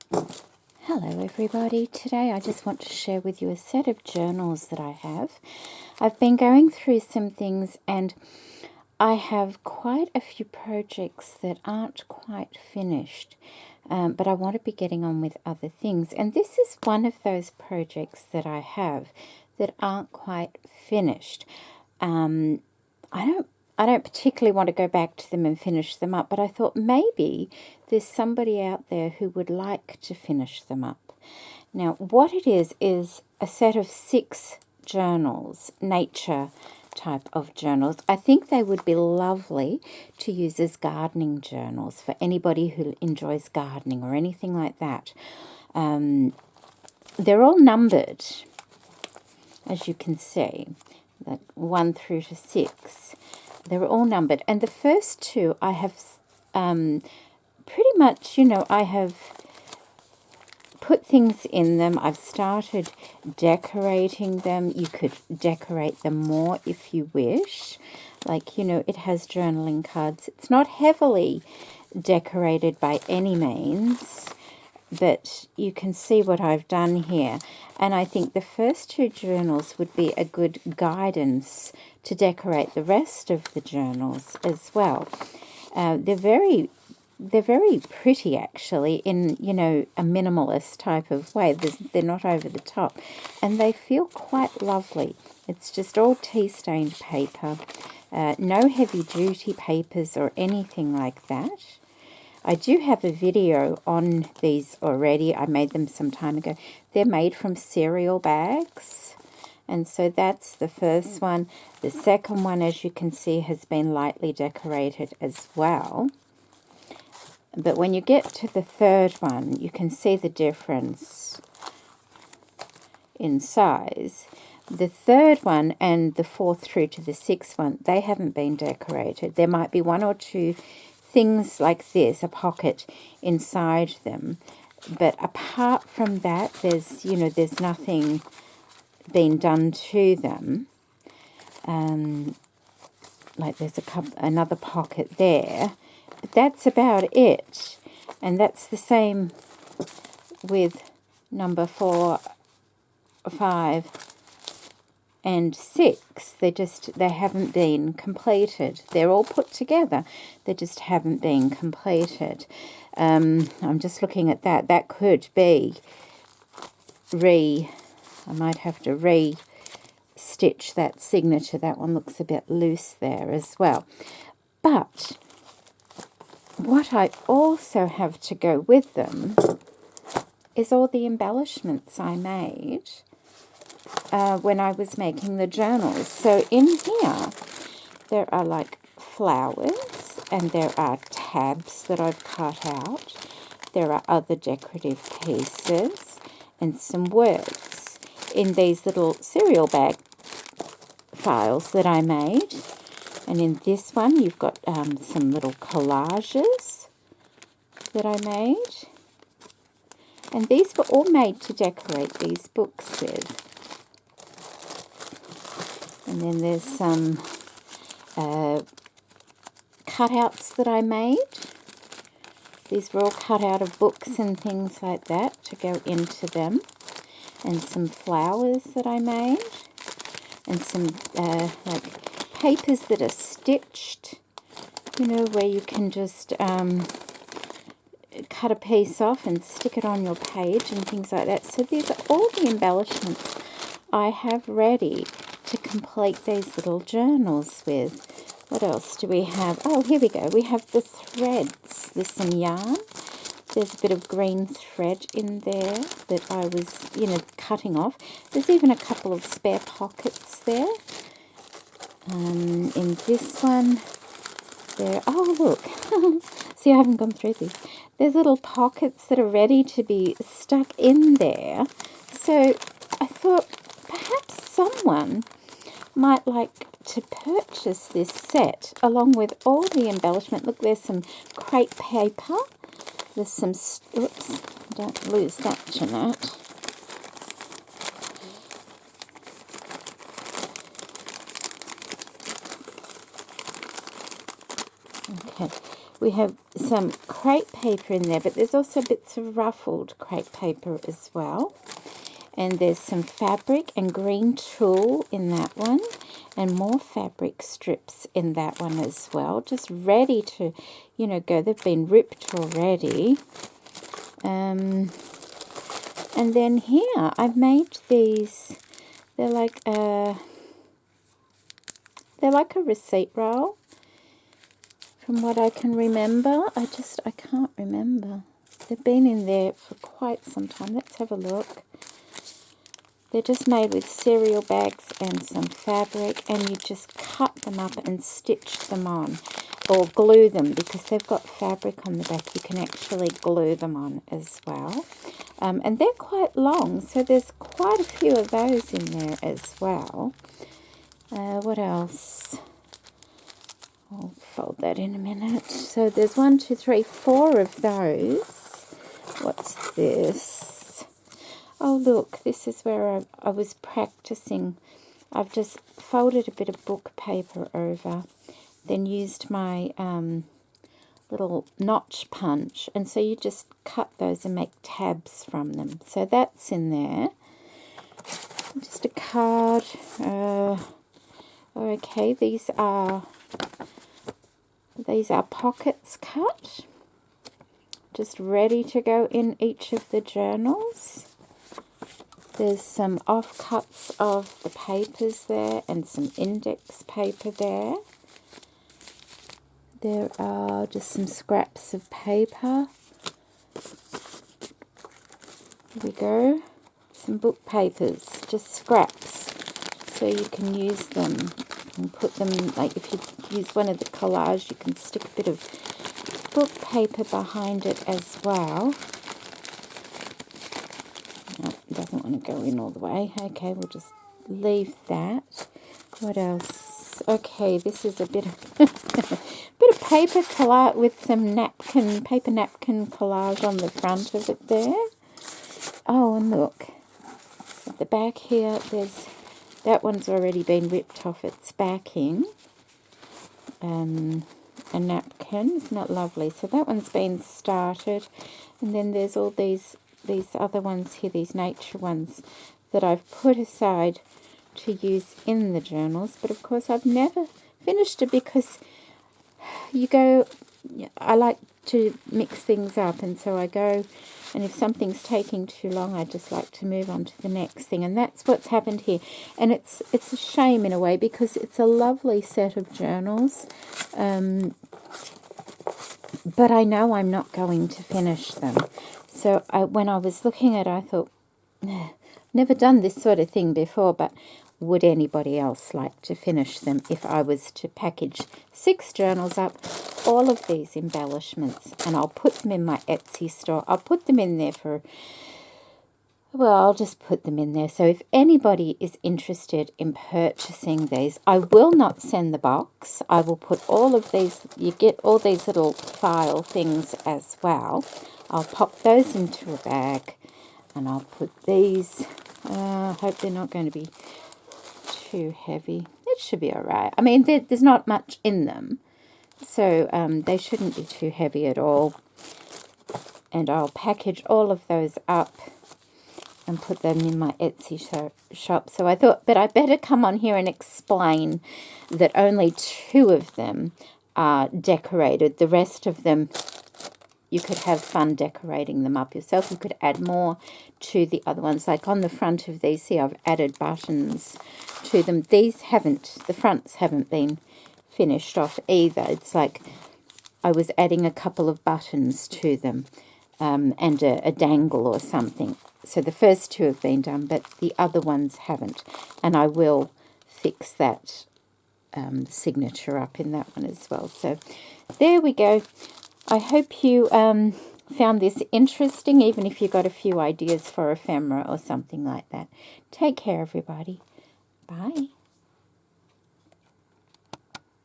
Hello everybody. Today I just want to share with you a set of journals that I have. I've been going through some things and I have quite a few projects that aren't quite finished, but I want to be getting on with other things. And this is one of those projects that I have that aren't quite finished. I don't particularly want to go back to them and finish them up, but I thought maybe there's somebody out there who would like to finish them up. Now, what it is a set of 6 journals, nature type of journals. I think they would be lovely to use as gardening journals for anybody who enjoys gardening or anything like that. They're all numbered, as you can see, like 1 through to 6. They're all numbered. And the first 2 I have pretty much, I have put things in them. I've started decorating them. You could decorate them more if you wish. Like, it has journaling cards. It's not heavily decorated by any means, but you can see what I've done here. And I think the first 2 journals would be a good guidance to decorate the rest of the journals as well. They're very pretty, actually, in, a minimalist type of way. They're not over the top. And they feel quite lovely. It's just all tea-stained paper. No heavy-duty papers or anything like that. I do have a video on these already. I made them some time ago. They're made from cereal bags. And so that's the first one. The second one, as you can see, has been lightly decorated as well. But when you get to the third one, you can see the difference in size. The third one and the 4th through to the 6th one, they haven't been decorated. There might be 1 or 2 things like this, a pocket inside them. But apart from that, there's nothing been done to them. Like there's another pocket there. But that's about it. And that's the same with number 4, 5, and 6. They haven't been completed. They're all put together. They just haven't been completed. I'm just looking at that. That could be I might have to re-stitch that signature. That one looks a bit loose there as well. But what I also have to go with them is all the embellishments I made when I was making the journals. So in here, there are like flowers and there are tabs that I've cut out. There are other decorative pieces and some words in these little cereal bag files that I made. And in this one, you've got some little collages that I made. And these were all made to decorate these books with. And then there's some cutouts that I made. These were all cut out of books and things like that to go into them. And some flowers that I made. And some like papers that are stitched, where you can just cut a piece off and stick it on your page and things like that. So these are all the embellishments I have ready to complete these little journals with. What else do we have? Oh, here we go. We have the threads. There's some yarn. There's a bit of green thread in there that I was, cutting off. There's even a couple of spare pockets there. In this one, there... Oh, look. See, I haven't gone through these. There's little pockets that are ready to be stuck in there. So I thought perhaps someone might like to purchase this set along with all the embellishment. Look, there's some crepe paper. There's some... Oops, don't lose that, Jeanette. Okay, We have some crepe paper in there, but there's also bits of ruffled crepe paper as well. And there's some fabric and green tulle in that one, and more fabric strips in that one as well, just ready to, you know, go. They've been ripped already. And then here I've made these. They're like a receipt roll, from what I can remember. I can't remember. They've been in there for quite some time. Let's have a look. They're just made with cereal bags and some fabric, and you just cut them up and stitch them on, or glue them, because they've got fabric on the back. You can actually glue them on as well. And they're quite long, so there's quite a few of those in there as well. What else? I'll fold that in a minute. So there's 1, 2, 3, 4 of those. What's this? Oh, look, this is where I was practicing. I've just folded a bit of book paper over, then used my little notch punch. And so you just cut those and make tabs from them. So that's in there. Just a card. Okay, these are pockets cut. Just ready to go in each of the journals. There's some offcuts of the papers there and some index paper there. There are just some scraps of paper. Here we go. Some book papers, just scraps. So you can use them and put them, like if you use one of the collage, you can stick a bit of book paper behind it as well. No, it doesn't want to go in all the way. Okay, we'll just leave that. What else? Okay, this is a bit of bit of paper collage with some paper napkin collage on the front of it there. Oh, and look at the back here. That one's already been ripped off its backing. A napkin, isn't that lovely? So that one's been started, and then there's all these other ones here, these nature ones that I've put aside to use in the journals. But of course I've never finished it, because I like to mix things up, and so I go, and if something's taking too long, I just like to move on to the next thing, and that's what's happened here. And it's a shame in a way, because it's a lovely set of journals, but I know I'm not going to finish them. So when I was looking at it, I thought, never done this sort of thing before, but would anybody else like to finish them if I was to package 6 journals up, all of these embellishments, and I'll put them in my Etsy store. I'll put them in there I'll just put them in there. So if anybody is interested in purchasing these, I will not send the box. I will put all of these, you get all these little file things as well. I'll pop those into a bag, and I'll put these, I hope they're not going to be too heavy. It should be all right. I mean, there's not much in them, so they shouldn't be too heavy at all. And I'll package all of those up and put them in my Etsy shop. So I thought, but I better come on here and explain that only 2 of them are decorated. The rest of them, you could have fun decorating them up yourself. You could add more to the other ones. Like on the front of these, see, I've added buttons to them. The fronts haven't been finished off either. It's like I was adding a couple of buttons to them, and a dangle or something. So the first 2 have been done, but the other ones haven't. And I will fix that signature up in that one as well. So there we go. I hope you found this interesting, even if you got a few ideas for ephemera or something like that. Take care, everybody. Bye.